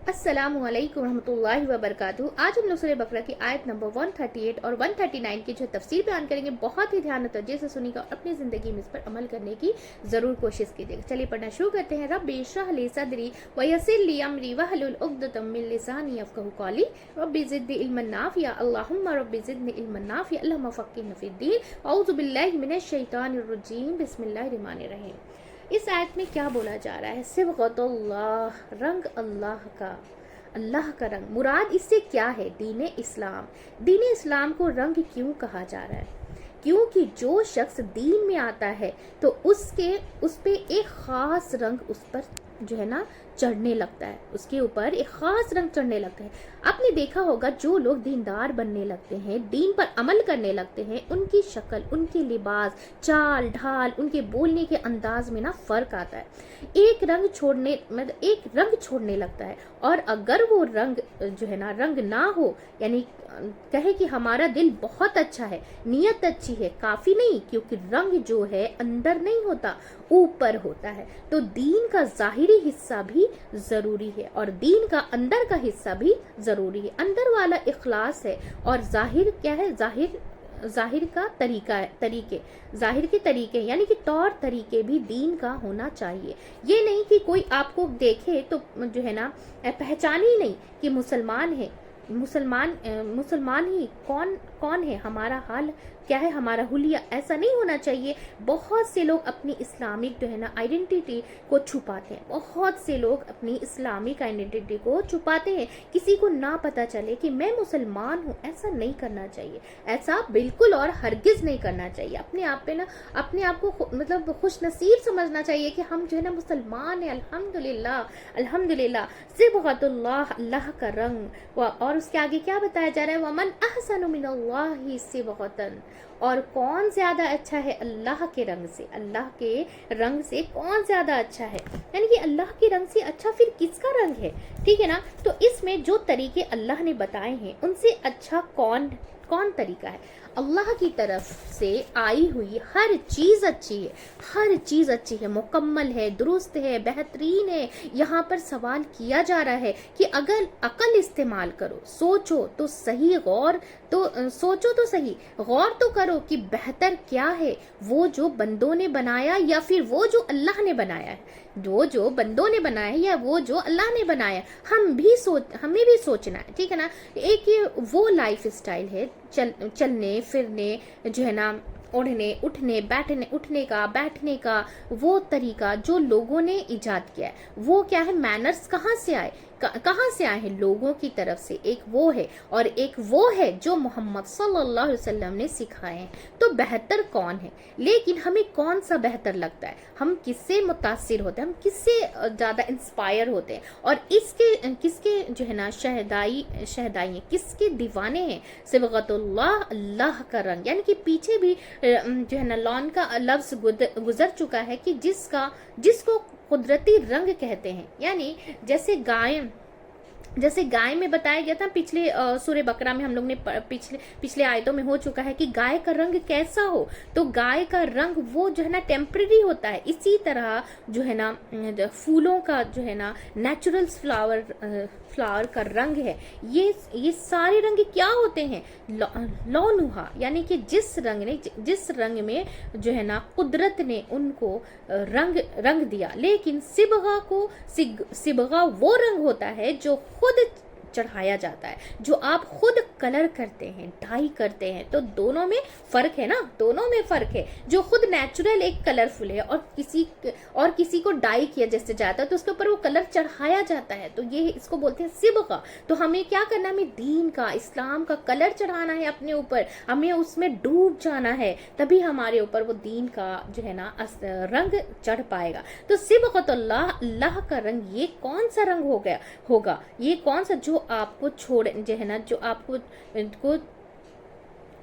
अस्सलामु अलैकुम रहमतुल्लाहि व बरकातुहू। आज हम लोग सूरह बकरा की आयत नंबर 138 और 139 की जो तफसीर बयान करेंगे। बहुत ही ध्यान और तवज्जो से सुनिएगा और अपनी ज़िंदगी में इस पर अमल करने की ज़रूर कोशिश कीजिएगा। चलिए पढ़ना शुरू करते हैं। रब्बि इश्रह ली सदरी व यस्सिर ली अमरी वहलुल उक़दतम मिन लिसानी यफ़क़हू क़ौली रब्बि ज़िदनी इल्मन नाफ़िया अल्लाहुम्मा रब्बि ज़िदनी इल्मन नाफ़िया अल्लाहुम्मा फ़क़्हिनी फ़िद्दीन औज़ु बिल्लाहि मिनश शैतानिर रजीम बिस्मिल्लाहिर रहमानिर रहीम। इस आयत में क्या बोला जा रहा है? सिबग़तुल्लाह, रंग अल्लाह का रंग। मुराद इससे क्या है? दीन इस्लाम। दीन इस्लाम को रंग क्यों कहा जा रहा है? क्योंकि जो शख्स दीन में आता है तो उस पे एक ख़ास रंग उस पर जो है ना चढ़ने लगता है, उसके ऊपर एक ख़ास रंग चढ़ने लगता है। आपने देखा होगा जो लोग दीनदार बनने लगते हैं, दीन पर अमल करने लगते हैं, उनकी शक्ल, उनके लिबास, चाल ढाल, उनके बोलने के अंदाज में ना फ़र्क आता है। एक रंग छोड़ने लगता है। और अगर वो रंग जो है ना रंग ना हो, यानी कहे कि हमारा दिल बहुत अच्छा है, नियत अच्छी है, काफ़ी नहीं, क्योंकि रंग जो है अंदर नहीं होता, ऊपर होता है। तो दीन का ज़ाहिरी हिस्सा भी ज़रूरी है और दीन का अंदर का हिस्सा भी ज़रूरी है। अंदर वाला इखलास है और ज़ाहिर क्या है? ज़ाहिर का ज़ाहिर के तरीके यानी कि तौर तरीके भी दीन का होना चाहिए। ये नहीं कि कोई आपको देखे तो जो है ना पहचाने ही नहीं कि मुसलमान है। मुसलमान ही कौन है, हमारा हाल क्या है, हमारा हुलिया, ऐसा नहीं होना चाहिए। बहुत से लोग अपनी इस्लामिक जो है ना आइडेंटिटी को छुपाते हैं। बहुत से लोग अपनी इस्लामिक आइडेंटिटी को छुपाते हैं, किसी को ना पता चले कि मैं मुसलमान हूँ। ऐसा नहीं करना चाहिए, ऐसा बिल्कुल और हरगिज नहीं करना चाहिए। अपने आप पे ना अपने आप को मतलब खुश नसीब समझना चाहिए कि हम जो है ना मुसलमान हैं। अल्हम्दुलिल्लाह। सिबग़तुल्लाह, अल्लाह का रंग। और उसके आगे क्या बताया जा रहा है? वमन अहसनु मिनल्लाहि सिबग़तन, और कौन ज़्यादा अच्छा है अल्लाह के रंग से? अल्लाह के रंग से कौन ज़्यादा अच्छा है? यानी कि अल्लाह के रंग से अच्छा फिर किसका रंग है? ठीक है ना। तो इसमें जो तरीके अल्लाह ने बताए हैं उनसे अच्छा कौन तरीका है? अल्लाह की तरफ से आई हुई हर चीज़ अच्छी है, हर चीज़ अच्छी है, मुकम्मल है, दुरुस्त है, बेहतरीन है। यहाँ पर सवाल किया जा रहा है कि अगर अकल इस्तेमाल करो, सोचो तो सही, गौर तो करो कि बेहतर क्या है, वो जो बंदों ने बनाया या फिर वो जो अल्लाह ने बनाया है। जो बंदों ने बनाया है या वो जो अल्लाह ने बनाया, हमें भी सोचना है। ठीक है ना। एक ये वो लाइफ स्टाइल है, चलने फिरने जो है ना, उठने बैठने का वो तरीका जो लोगों ने इजाद किया है। वो क्या है? मैनर्स कहाँ से आए हैं? लोगों की तरफ से। एक वो है और एक वो है जो मोहम्मद सल्लल्लाहु अलैहि वसल्लम ने सिखाए हैं। तो बेहतर कौन है? लेकिन हमें कौन सा बेहतर लगता है? हम किससे मुतासिर होते हैं? हम किससे ज़्यादा इंस्पायर होते हैं? और किसके जो है ना शहदाई हैं, किसके दीवाने हैं? सिबग़तुल्लाह, अल्लाह का रंग। यानी कि पीछे भी जो है ना लॉन का लफ्ज़ गुजर चुका है कि जिसको कुदरती रंग कहते हैं। यानी जैसे गाय में बताया गया था पिछले सूरह बकरा में, हम लोग ने पिछले आयतों में हो चुका है कि गाय का रंग कैसा हो। तो गाय का रंग वो जो है ना टेम्परेरी होता है। इसी तरह जो है ना फूलों का जो है ना नेचुरल फ्लावर का रंग है। ये सारे रंग क्या होते हैं? लौनुहा, यानी कि जिस रंग में जो है ना कुदरत ने उनको रंग दिया। लेकिन सिबगा वो रंग होता है जो खुद चढ़ाया जाता है, जो आप खुद कलर करते हैं, डाई करते हैं। तो दोनों में फ़र्क है ना, दोनों में फ़र्क है। जो खुद नेचुरल एक कलरफुल है और किसी को डाई किया जैसे जाता है तो उसके ऊपर वो कलर चढ़ाया जाता है। तो ये इसको बोलते हैं सिबगा। तो हमें क्या करना है? हमें दीन का, इस्लाम का कलर चढ़ाना है अपने ऊपर, हमें उसमें डूब जाना है, तभी हमारे ऊपर वो दीन का जो है ना रंग चढ़ पाएगा। तो सिबगतुल्लाह, अल्लाह का रंग, ये कौन सा रंग होगा? ये कौन सा जो आपको छोड़ जो है ना जो आपको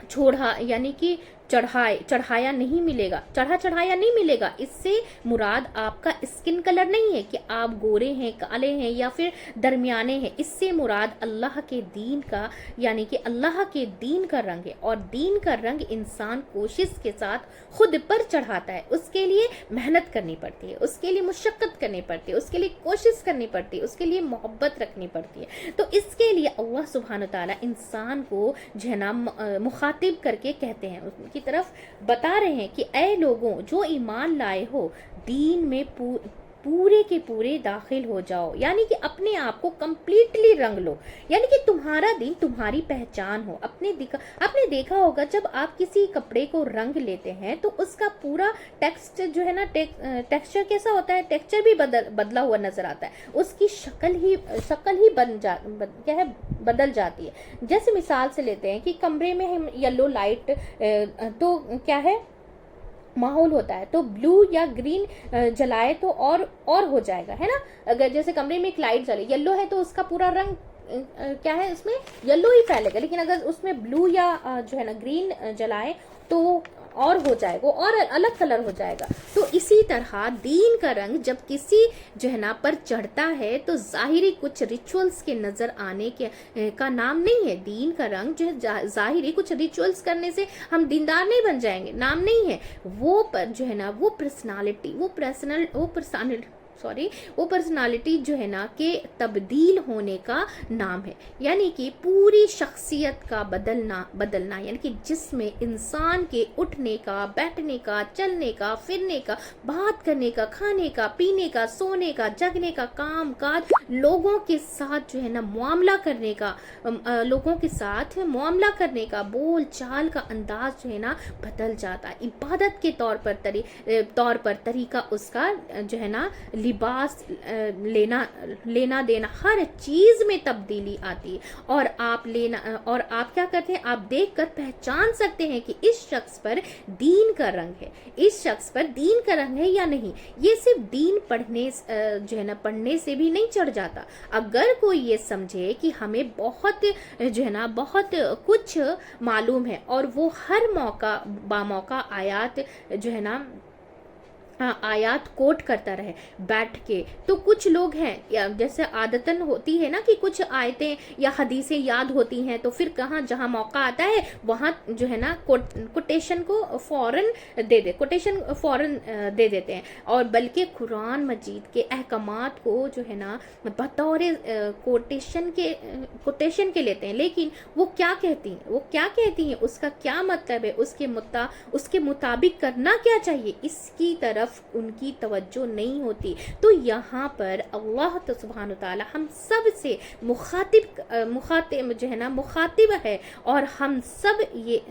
छोड़ा, यानी कि चढ़ाया नहीं मिलेगा, चढ़ाया नहीं मिलेगा। इससे मुराद आपका स्किन कलर नहीं है कि आप गोरे हैं, काले हैं या फिर दरमियाने हैं। इससे मुराद अल्लाह के दीन का, यानी कि अल्लाह के दीन का रंग है। और दीन का रंग इंसान कोशिश के साथ खुद पर चढ़ाता है। उसके लिए मेहनत करनी पड़ती है, उसके लिए मुशक्कत करनी पड़ती है, उसके लिए कोशिश करनी पड़ती है, उसके लिए मोहब्बत रखनी पड़ती है। तो इसके लिए अल्लाह सुब्हान ताला इंसान को जो है ना मुखातिब करके कहते हैं, उनकी तरफ बता रहे हैं कि ऐ लोगों जो ईमान लाए हो, दीन में पूरे के पूरे दाखिल हो जाओ, यानी कि अपने आप को कंप्लीटली रंग लो, यानी कि तुम्हारा दीन तुम्हारी पहचान हो। आपने देखा होगा जब आप किसी कपड़े को रंग लेते हैं तो उसका पूरा टेक्सचर जो है ना, टेक्सचर कैसा होता है, टेक्सचर भी बदला हुआ नजर आता है, उसकी शक्ल ही बदल जाती है। जैसे मिसाल से लेते हैं कि कमरे में हम येलो लाइट तो क्या है माहौल होता है, तो ब्लू या ग्रीन जलाए तो और हो जाएगा, है ना। अगर जैसे कमरे में एक लाइट जले, येलो है तो उसका पूरा रंग क्या है, उसमें येलो ही फैलेगा। लेकिन अगर उसमें ब्लू या जो है ना ग्रीन जलाए तो और हो जाएगा, और अलग कलर हो जाएगा। तो इसी तरह दीन का रंग जब किसी जो है ना पर चढ़ता है तो जाहिरी कुछ रिचुअल्स के नजर आने के का नाम नहीं है। दीन का रंग जो है जाहिरी कुछ रिचुअल्स करने से हम दीनदार नहीं बन जाएंगे, नाम नहीं है वो। पर जो है ना वो पर्सनालिटी जो है ना के तब्दील होने का नाम है, यानी कि पूरी शख्सियत का बदलना, यानी कि जिसमें इंसान के उठने का, बैठने का, चलने का, फिरने का, बात करने का, खाने का, पीने का, सोने का, जगने का, काम काज, लोगों के साथ जो है ना मुआमला करने का, बोल चाल का अंदाज जो है ना बदल जाता है। इबादत के तौर पर तरीका उसका जो है ना लिबास, लेना देना, हर चीज में तब्दीली आती है। और आप क्या करते हैं, आप देखकर पहचान सकते हैं कि इस शख्स पर दीन का रंग है या नहीं। ये सिर्फ दीन पढ़ने से भी नहीं चढ़ जाता। अगर कोई ये समझे कि हमें बहुत कुछ मालूम है और वो हर बामौका आयात कोट करता रहे बैठ के, तो कुछ लोग हैं जैसे आदतन होती है ना कि कुछ आयतें या हदीसें याद होती हैं तो फिर जहां मौका आता है वहां जो है ना कोटेशन फौरन दे देते हैं। और बल्कि कुरान मजीद के अहकामात को जो है ना बतौर कोटेशन के लेते हैं। लेकिन वो क्या कहती हैं, उसका क्या मतलब है, उसके मुताबिक करना क्या चाहिए, इसकी तरफ उनकी तवज्जो नहीं होती। तो यहाँ पर अल्लाह सुब्हान ताला हम सब से मुखातिब है और हम सब ये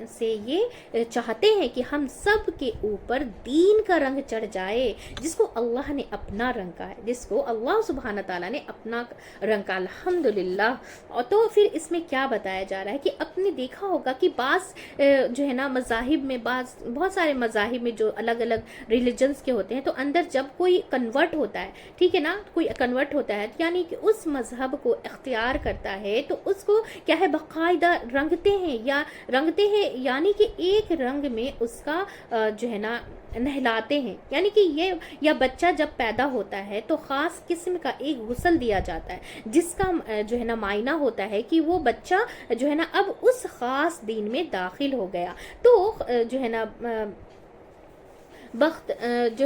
चाहते हैं कि हम सब के ऊपर दीन का रंग चढ़ जाए, जिसको अल्लाह ने अपना रंग का है, जिसको अल्लाह सुब्हान ताला ने अपना रंग का, अल्हम्दुलिल्लाह। और तो फिर इसमें क्या बताया जा रहा है कि आपने देखा होगा कि जो है ना मज़ाहिब में, बहुत सारे मज़ाहिब में जो अलग अलग रिलीजन्स के होते हैं, तो अंदर जब कोई कन्वर्ट होता है, ठीक है ना, कोई कन्वर्ट होता है यानी कि उस मजहब को इख्तियार करता है, तो उसको क्या है बाकायदा रंगते हैं, यानी कि एक रंग में उसका जो है ना नहलाते हैं। यानी कि या बच्चा जब पैदा होता है तो ख़ास किस्म का एक गुस्ल दिया जाता है, जिसका जो है ना मायना होता है कि वो बच्चा जो है ना अब उस ख़ास दीन में दाखिल हो गया। तो जो है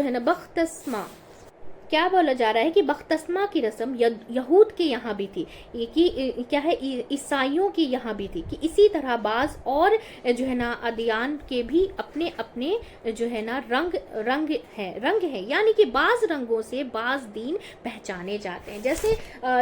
ना बख्तस्मा क्या बोला जा रहा है कि बख्तस्मा की रस्म यहूद के यहाँ भी थी, कि क्या है ईसाइयों के यहाँ भी थी, कि इसी तरह बाज और जो है ना अदियान के भी अपने अपने जो है ना रंग है, यानी कि बाज रंगों से बाज दीन पहचाने जाते हैं।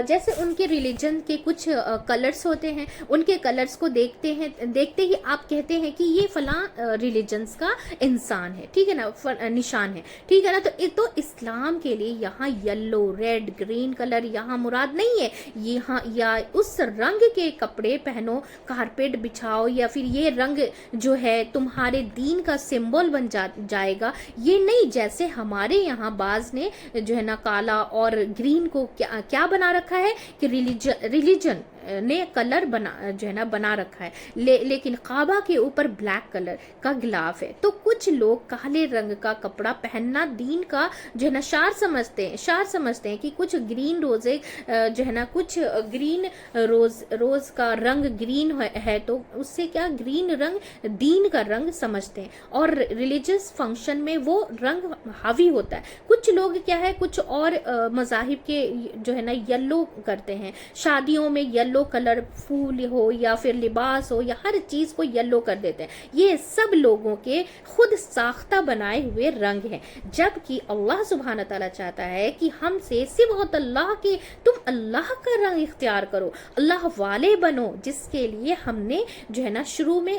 जैसे उनके रिलीजन के कुछ कलर्स होते हैं, उनके कलर्स को देखते ही आप कहते हैं कि ये फलां रिलीजन्स का इंसान है, ठीक है ना, निशान है, ठीक है ना। तो इस्लाम के लिए यहाँ येलो, रेड, ग्रीन कलर यहाँ मुराद नहीं है। यहाँ या उस रंग के कपड़े पहनो, कारपेट बिछाओ, या फिर ये रंग जो है तुम्हारे दीन का सिंबल बन जाएगा, ये नहीं। जैसे हमारे यहाँ बाज ने जो है ना काला और ग्रीन को क्या बना रखा है कि रिलीजन ने कलर बना रखा है, लेकिन काबा के ऊपर ब्लैक कलर का गिलाफ है। तो कुछ लोग काले रंग का कपड़ा पहनना दीन का जो है ना शार समझते हैं कि कुछ ग्रीन रोजे जो है ना, कुछ ग्रीन रोज का रंग ग्रीन है तो उससे क्या ग्रीन रंग दीन का रंग समझते हैं, और रिलीजियस फंक्शन में वो रंग हावी होता है। कुछ लोग क्या है, कुछ और मज़ाहिब के जो है ना येलो करते हैं, शादियों में येलो कलर फूल हो या फिर लिबास हो या हर चीज को येलो कर देते हैं। ये सब लोगों के खुद साख्ता बनाए हुए रंग हैं, जबकि अल्लाह सुब्हान ताला चाहता है कि हमसे सिबगत अल्लाह के, तुम अल्लाह का रंग इख्तियार करो, अल्लाह वाले बनो, जिसके लिए हमने जो है ना शुरू में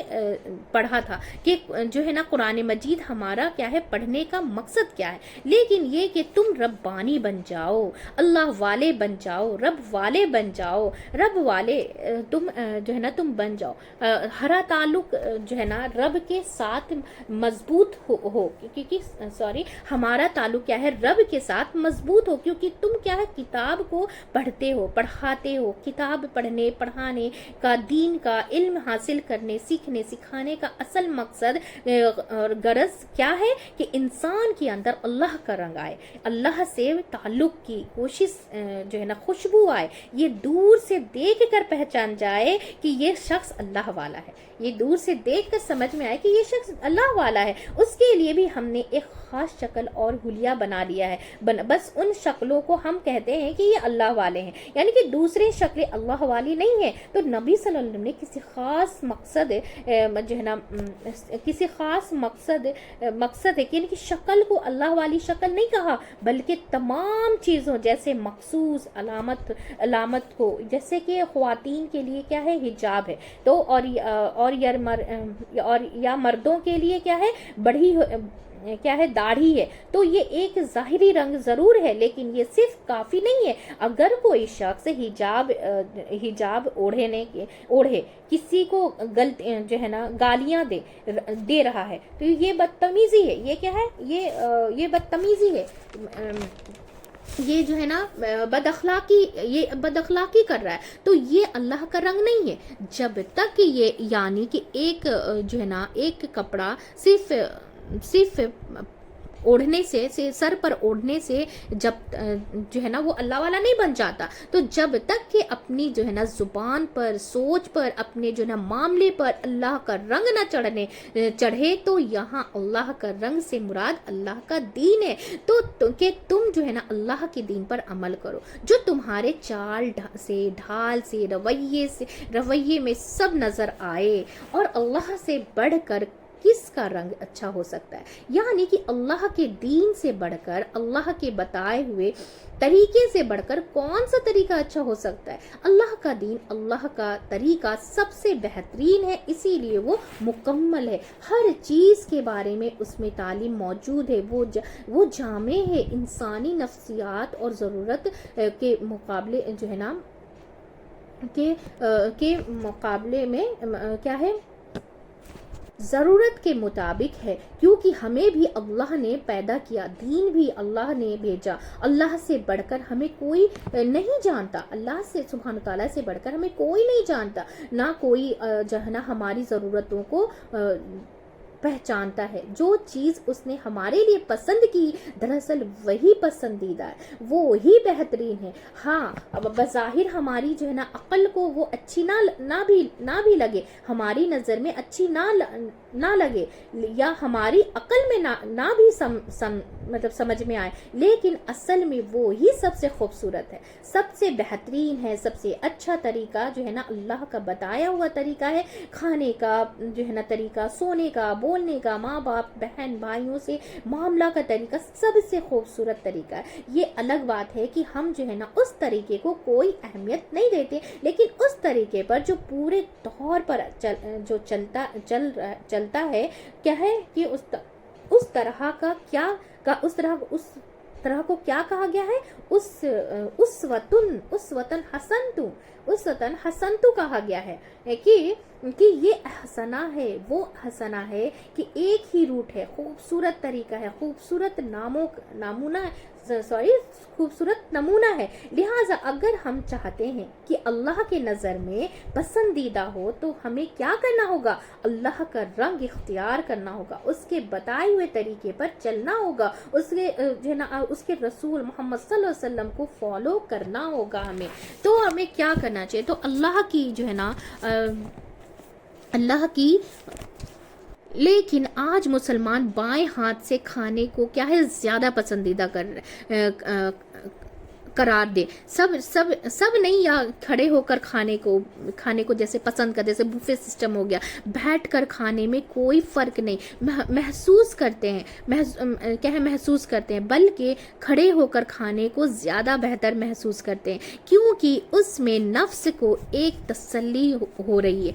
पढ़ा था कि जो है ना कुरान मजीद हमारा क्या है, पढ़ने का मकसद क्या है, लेकिन ये कि तुम रब्बानी बन जाओ, अल्लाह वाले बन जाओ, रब वाले बन जाओ, रब वाले तुम जो है ना तुम बन जाओ। हरा ताल्लुक जो है ना रब के साथ मजबूत हो क्योंकि हमारा ताल्लुक क्या है, रब के साथ मजबूत हो, क्योंकि तुम क्या है, किताब को पढ़ते हो, पढ़ाते हो। किताब पढ़ने पढ़ाने का, दीन का इल्म हासिल करने, सीखने सिखाने का असल मकसद और गरज क्या है कि इंसान के अंदर अल्लाह का रंग आए, अल्लाह से ताल्लुक की कोशिश जो है ना खुशबू आए, ये दूर से देख कर पहचान जाए कि ये शख्स अल्लाह वाला है, ये दूर से देख कर समझ में आए कि ये शख्स अल्लाह वाला है। उसके लिए भी हमने एक खास शक्ल और हुलिया बना लिया है, बस उन शक्लों को हम कहते हैं कि ये अल्लाह वाले हैं, यानी कि दूसरी शक्लें अल्लाह वाली नहीं है। तो नबी सल्लल्लाहु अलैहि वसल्लम ने किसी खास मकसद जो है ना, किसी खास मकसद है कि यानी कि शक्ल को अल्लाह वाली शक्ल नहीं कहा, बल्कि तमाम चीज़ों जैसे मखसूस अलामत को, जैसे कि ख्वातीन के लिए क्या है, हिजाब है, तो और या मर्दों के लिए क्या है, बढ़ी क्या है, दाढ़ी है। तो ये एक ज़ाहिरी रंग ज़रूर है, लेकिन ये सिर्फ काफ़ी नहीं है। अगर कोई शख्स हिजाब ओढ़े किसी को गलत जो है ना गालियां दे रहा है, तो ये बदतमीजी है। ये क्या है, ये बदतमीजी है, ये जो है ना बदअखलाकी कर रहा है। तो ये अल्लाह का रंग नहीं है। जब तक ये यानी कि एक जो है ना, एक कपड़ा सिर्फ ओढ़ने से सर पर ओढ़ने से जब जो है ना वो अल्लाह वाला नहीं बन जाता। तो जब तक कि अपनी जो है ना जुबान पर, सोच पर, अपने जो है ना मामले पर अल्लाह का रंग ना चढ़े, तो यहाँ अल्लाह का रंग से मुराद अल्लाह का दीन है। तो कि तुम जो है ना अल्लाह के दीन पर अमल करो, जो तुम्हारे चाल से, ढाल से, रवैये में सब नजर आए। और अल्लाह से बढ़कर किसका रंग अच्छा हो सकता है, यानी कि अल्लाह के दीन से बढ़कर, अल्लाह के बताए हुए तरीके से बढ़कर कौन सा तरीका अच्छा हो सकता है। अल्लाह का दीन, अल्लाह का तरीका सबसे बेहतरीन है, इसीलिए वो मुकम्मल है। हर चीज़ के बारे में उसमें तालीम मौजूद है, वो जामे है, इंसानी नफ्सियात और ज़रूरत के मुकाबले जो है ना के मुकाबले में क्या है, ज़रूरत के मुताबिक है, क्योंकि हमें भी अल्लाह ने पैदा किया, दीन भी अल्लाह ने भेजा। अल्लाह से बढ़कर हमें कोई नहीं जानता, अल्लाह से सुब्हान ताला से बढ़कर हमें कोई नहीं जानता, ना कोई जो है ना हमारी ज़रूरतों को पहचानता है। जो चीज़ उसने हमारे लिए पसंद की, दरअसल वही पसंदीदा है, वो ही बेहतरीन है। हाँ, अब बज़ाहिर हमारी जो है ना अक्ल को वो अच्छी ना भी लगे, हमारी नज़र में अच्छी ना लगे, या हमारी अक्ल में ना भी मतलब समझ में आए, लेकिन असल में वो ही सबसे खूबसूरत है, सबसे बेहतरीन है। सबसे अच्छा तरीका जो है ना अल्लाह का बताया हुआ तरीका है, खाने का जो है ना तरीका, सोने का, बोलने का, माँ बाप बहन भाइयों से मामला का तरीका सबसे खूबसूरत तरीका है। ये अलग बात है कि हम जो है ना उस तरीके को कोई अहमियत नहीं देते, लेकिन उस तरीके पर जो पूरे तौर पर चलता है, क्या है कि उस तरह को क्या कहा गया है, उस वतन हसन तू कहा गया है कि ये हसना है, वो हसना है कि एक ही रूट है, खूबसूरत तरीका है, खूबसूरत नामूना खूबसूरत नमूना है। लिहाजा अगर हम चाहते हैं कि अल्लाह के नज़र में पसंदीदा हो तो हमें क्या करना होगा, अल्लाह का रंग इख्तियार करना होगा, उसके बताए हुए तरीके पर चलना होगा, उसके जो है ना उसके रसूल मोहम्मद सल्लल्लाहु अलैहि वसल्लम को फॉलो करना होगा हमें। तो हमें क्या करना चाहिए, तो अल्लाह की जो है ना अल्लाह की, लेकिन आज मुसलमान बाएं हाथ से खाने को क्या है ज़्यादा पसंदीदा करार दे। सब नहीं, या खड़े होकर खाने को जैसे पसंद करते, जैसे बुफे सिस्टम हो गया, बैठ कर खाने में कोई फ़र्क नहीं महसूस करते हैं, बल्कि खड़े होकर खाने को ज़्यादा बेहतर महसूस करते हैं, क्योंकि उसमें नफ्स को एक तसल्ली हो रही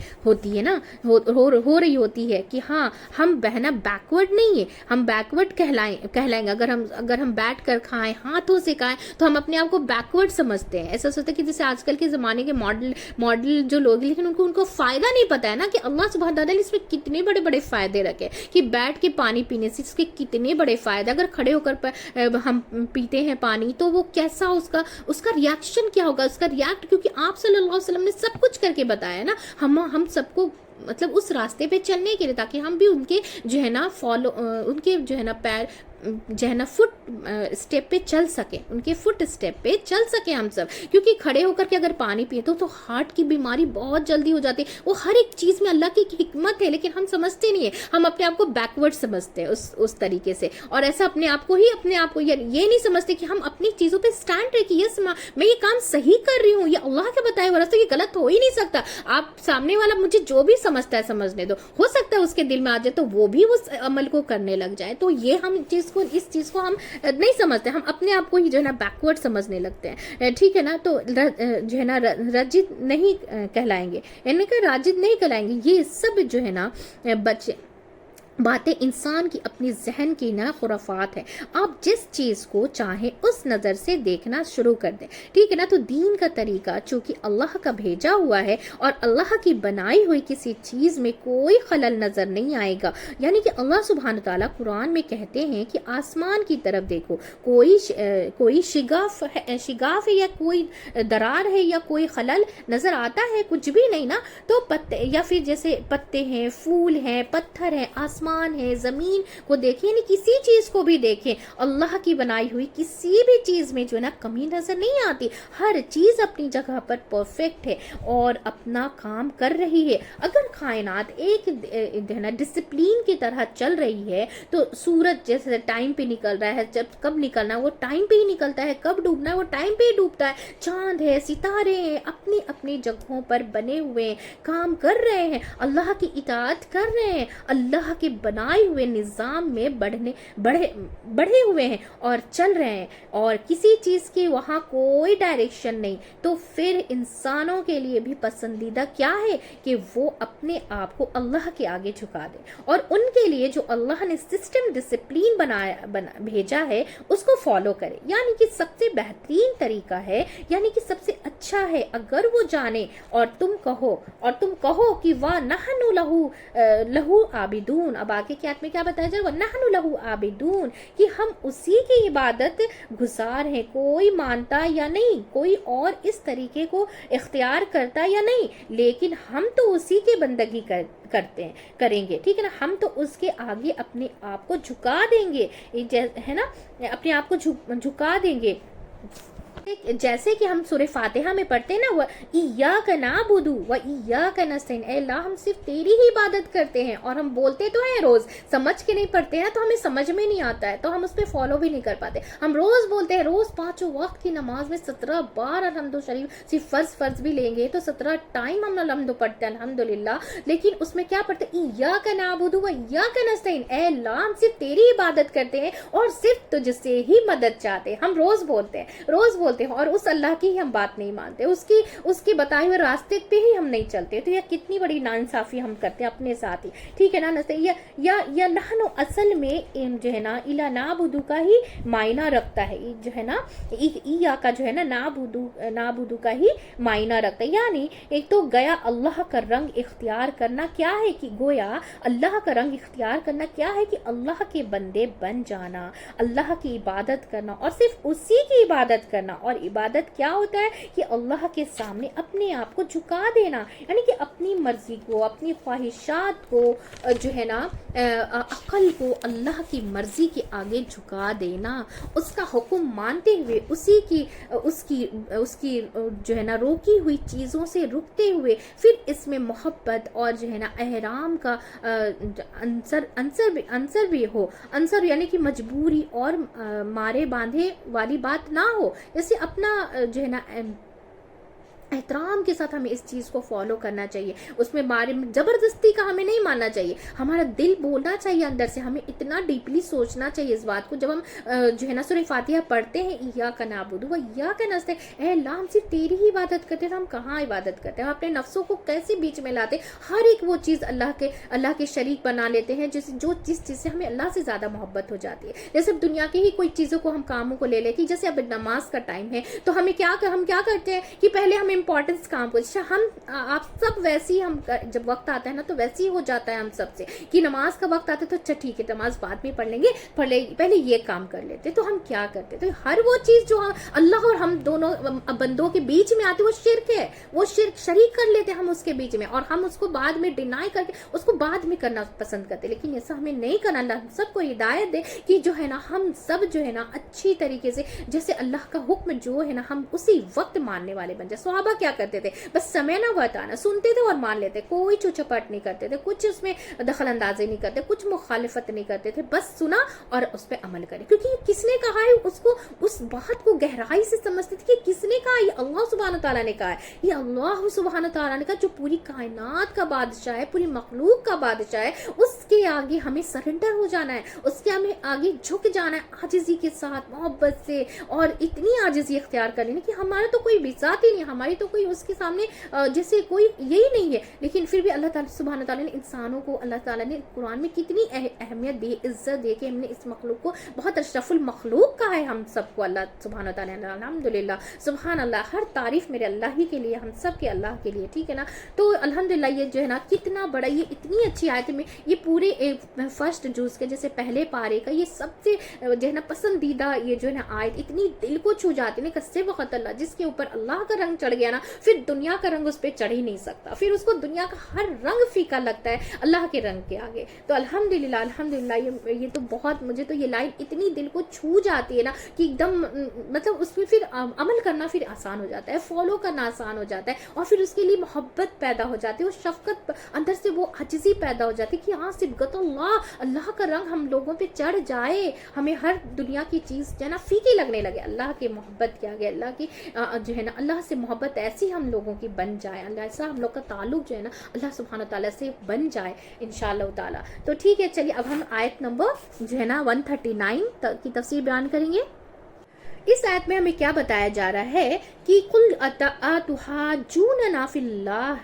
होती है कि हाँ हम बहना बैकवर्ड नहीं है, हम बैकवर्ड कहलाएंगे अगर हम बैठ कर खाएं, हाथों से खाएं, तो हम अपने आप को बैकवर्ड समझते हैं। ऐसा सोचते हैं कि जैसे आजकल के ज़माने के मॉडल जो लोग, लेकिन उनको फ़ायदा नहीं पता है ना कि अल्लाह सुब्हान ताला ने इसमें कितने बड़े बड़े फ़ायदे रखे, कि बैठ के पानी पीने से इसके कितने बड़े फ़ायदे, अगर खड़े होकर हम पीते हैं पानी तो वो कैसा उसका रिएक्शन क्या होगा, क्योंकि आप सल्लल्लाहु अलैहि वसल्लम ने सब कुछ करके बताया है ना हम सबको, मतलब उस रास्ते पे चलने के लिए, ताकि हम भी उनके जो है ना उनके जो है ना पैर जो है ना फुट स्टेप पे चल सके, उनके फुट स्टेप पे चल सके हम सब। क्योंकि खड़े होकर के अगर पानी पिए तो हार्ट की बीमारी बहुत जल्दी हो जाती है। वो हर एक चीज़ में अल्लाह की हिकमत है, लेकिन हम समझते नहीं है, हम अपने आप को बैकवर्ड समझते हैं उस तरीके से, और ऐसा अपने आप को ये नहीं समझते कि हम अपनी चीज़ों पे स्टैंड रहे कि यस मैं ये काम सही कर रही हूँ, ये अल्लाह के बताए हुए रास्ते, ये गलत हो ही नहीं सकता। आप सामने वाला मुझे जो भी समझता है समझने दो, हो सकता है उसके दिल में आ जाए तो वो भी उस अमल को करने लग जाए। तो ये इस चीज़ को हम नहीं समझते, हम अपने आप को ही जो है ना बैकवर्ड समझने लगते हैं, ठीक है ना। तो जो है ना राजिद नहीं कहलाएंगे, यानी कि राजिद नहीं कहलाएंगे। ये सब जो है ना बातें इंसान की अपनी जहन की ना खुराफात है। आप जिस चीज़ को चाहें उस नज़र से देखना शुरू कर दें, ठीक है ना। तो दीन का तरीका चूँकि अल्लाह का भेजा हुआ है और अल्लाह की बनाई हुई किसी चीज़ में कोई खलल नज़र नहीं आएगा। यानी कि अल्लाह सुब्हान ताला कुरान में कहते हैं कि आसमान की तरफ देखो, कोई शिगाफ है या कोई दरार है या कोई खलल नज़र आता है, कुछ भी नहीं ना। तो पत्ते, या फिर जैसे पत्ते हैं, फूल हैं, पत्थर हैं, आसमान है, जमीन को देखें, यानी किसी चीज को भी देखें, अल्लाह की बनाई हुई किसी भी चीज में जो है ना कमी नजर नहीं आती। हर चीज अपनी जगह पर परफेक्ट है और अपना काम कर रही है। अगर कायनात एक है ना डिसिप्लिन की तरह चल रही है, तो सूरज जैसे टाइम पे निकल रहा है, जब कब निकलना है वो टाइम पे ही निकलता है, कब डूबना है वो टाइम पे ही डूबता है। चांद है, सितारे हैं, अपनी अपनी जगहों पर बने हुए काम कर रहे हैं, अल्लाह की इताअत कर रहे हैं, अल्लाह के बनाए हुए निज़ाम में बढ़े हुए हैं और चल रहे हैं, और किसी चीज़ की वहाँ कोई डायरेक्शन नहीं। तो फिर इंसानों के लिए भी पसंदीदा क्या है कि वो अपने आप को अल्लाह के आगे झुका दे, और उनके लिए जो अल्लाह ने सिस्टम डिसिप्लिन भेजा है उसको फॉलो करे। यानी कि सबसे बेहतरीन तरीका है, यानी कि सबसे अच्छा है अगर वो जाने और तुम कहो कि वाह नहनु लहू आबिदून। अब आगे की आयत में क्या बताया जाए, वन्नहनु लहू आबिदून, कि हम उसी की इबादत गुजार हैं, कोई मानता या नहीं, कोई और इस तरीके को इख्तियार करता या नहीं, लेकिन हम तो उसी की बंदगी करेंगे, ठीक है ना। हम तो उसके आगे अपने आप को झुका देंगे, है ना, अपने आप को झुका देंगे। जैसे कि हम सूरह फातिहा में पढ़ते हैं ना, वो इय्याका नअबुदु व इय्याका नस्तईन, ऐ अल्लाह हम सिर्फ तेरी ही इबादत करते हैं। और हम बोलते तो हैं रोज, समझ के नहीं पढ़ते हैं तो हमें समझ में नहीं आता है, तो हम उस पर फॉलो भी नहीं कर पाते। हम रोज बोलते हैं, रोज 5 वक्त की नमाज में 17 बार अलहम्दु शरीफ, सिर्फ फर्ज भी लेंगे तो 17 टाइम हम अलहम्दु पढ़ते हैं अल्हम्दुलिल्लाह, लेकिन उसमें क्या पढ़ते, इय्याका नअबुदु व इय्याका नस्तईन, ऐ अल्लाह हम सिर्फ तेरी इबादत करते हैं और सिर्फ तुझसे ही मदद चाहते हैं। हम रोज बोलते हैं ہوتے ہیں और उस अल्लाह की ही हम बात नहीं मानते, उसके बताए हुए रास्ते पे ही हम नहीं चलते, तो यह कितनी बड़ी नाइंसाफी हम करते हैं अपने साथ ही, ठीक है ना। या नहनु असल में जो है ना इला नाबुदू का ही मायना रखता है, जो है ना ईया का जो है ना नाबुदू का ही मायना रखता है, यानी एक तो गया अल्लाह का रंग इख्तियार करना क्या है कि गोया अल्लाह का रंग इख्तियार करना क्या है कि अल्लाह के बंदे बन जाना, अल्लाह की इबादत करना और सिर्फ उसी की इबादत करना। और इबादत क्या होता है कि अल्लाह के सामने अपने आप को झुका देना, यानी कि अपनी मर्जी को, अपनी ख्वाहिशात को, जो है ना अक्ल को अल्लाह की मर्जी के आगे झुका देना, उसका हुक्म मानते हुए उसकी जो है ना रोकी हुई चीज़ों से रुकते हुए फिर इसमें मोहब्बत और जो है ना एहराम का अंसर भी हो, अंसर यानी कि मजबूरी और मारे बांधे वाली बात ना हो। जैसे अपना जो है ना एहतराम के साथ हमें इस चीज़ को फॉलो करना चाहिए, उसमें ज़बरदस्ती का हमें नहीं मानना चाहिए, हमारा दिल बोलना चाहिए अंदर से, हमें इतना डीपली सोचना चाहिए इस बात को। जब हम जो है ना सूरह फातिहा पढ़ते हैं इय्याका नअबुदु व इय्याका नस्तईन, ऐ अल्लाह हम सिर्फ तेरी ही इबादत करते हैं, तो हम कहाँ इबादत करते हैं, हम अपने नफ्सों को कैसे बीच में लाते, हर एक वो चीज़ अल्लाह के शरीक बना लेते हैं, जिस चीज़ से हमें अल्लाह से ज़्यादा मोहब्बत हो जाती है। जैसे दुनिया की ही कोई चीज़ों को हम कामों को ले लेते, जैसे अब नमाज का टाइम है तो हम क्या करते हैं कि पहले हम इंपॉर्टेंस काम को, आप सब वैसे ही हम जब वक्त आता है ना तो वैसे ही हो जाता है हम सबसे कि नमाज का वक्त आता है तो अच्छा ठीक है नमाज बाद में पढ़ लेंगे, पहले ये काम कर लेते। तो हम क्या करते, तो हर वो चीज जो अल्लाह और हम दोनों बंदों के बीच में आती है वो शिर्क है, वो शिर्क शरीक कर लेते हैं हम उसके बीच में, और हम उसको बाद में डिनाई करके उसको बाद में करना पसंद करते। लेकिन ऐसा हमें नहीं करना, अल्लाह सबको हिदायत दे कि जो है ना हम सब जो है ना अच्छी तरीके से जैसे अल्लाह का हुक्म जो है ना हम उसी वक्त मानने वाले बन जाए। सहाबा क्या करते थे, बस समय ना बताना, सुनते थे और मान लेते, कोई चुचपट नहीं करते थे, कुछ उसमें दखल अंदाजी नहीं करते, कुछ मुखालिफत नहीं करते थे, बस सुना और उस पर अमल करें, क्योंकि किसने कहा है उसको उस बात को गहराई से समझते थे कि किसने कहा, ये अल्लाह सुब्हान तआला ने कहा है, ये अल्लाह सुब्हान तआला ने कहा जो पूरी कायनात का बादशाह है, पूरी मखलूक का बादशाह है, उसके आगे हमें सरेंडर हो जाना है, उसके हमें आगे झुक जाना है आजिज़ी के साथ, मोहब्बत से, और इतनी आजिज़ी इख्तियार कर लेनी कि हमारा तो कोई बिसात ही नहीं, हमारी तो कोई उसके सामने जैसे कोई यही नहीं है। लेकिन फिर भी अल्लाह ताला सुब्हान ताला ने इंसानों को, अल्लाह ताला ने कुरान में कितनी अहमियत दी, इज्जत दे के हमने इस मखलूक को बहुत अशरफुल मखलूक कहा है हम सबको, अल्लाह सुब्हान ताला ने। अल्हम्दुलिल्लाह, सुब्हान अल्लाह, हर तारीफ मेरे अल्लाह ही के लिए, हम सब के अल्लाह के लिए, ठीक है ना। तो अल्हम्दुलिल्लाह ये जो है ना कितना बड़ा, ये इतनी अच्छी आयत में, ये पूरे फर्स्ट जूज़ के जैसे पहले पारे का ये सबसे जो है ना पसंदीदा ये जो है ना आयत इतनी दिल को छू जाती है, कससे वक़्त अल्लाह जिसके ऊपर अल्लाह का रंग चढ़ गया ना, फिर दुनिया का रंग उस पर चढ़ ही नहीं सकता, फिर उसको दुनिया का हर रंग फीका लगता है अल्लाह के रंग के आगे। तो अल्हम्दुलिल्लाह अल्हम्दुलिल्लाह ये तो बहुत, मुझे तो ये लाइन इतनी दिल को छू जाती है ना कि एकदम मतलब उसमें फिर अमल करना फिर आसान हो जाता है, फॉलो करना आसान हो जाता है, और फिर उसके लिए मोहब्बत पैदा हो जाती है, वो शफकत अंदर से, वो अजीज़ी पैदा हो जाती है कि हाँ सिबगत अल्लाह का रंग हम लोगों पे चढ़ जाए, हमें हर दुनिया की चीज़ जो है ना फीकी लगने लगे, अल्लाह की मोहब्बत के आगे, अल्लाह की जो है ना अल्लाह से मोहब्बत ऐसी हम लोगों की बन जाए, अल्लाह ऐसा हम लोग का ताल्लुक जो है ना अल्लाह सुब्हान ताला से बन जाए इंशाअल्लाह ताला। तो ठीक है, चलिए अब हम आयत नंबर जो है ना 139 की तफसीर बयान करेंगे। इस आयत में हमें क्या बताया जा रहा है कि कुल अतुहाजूनना फिल्लाह,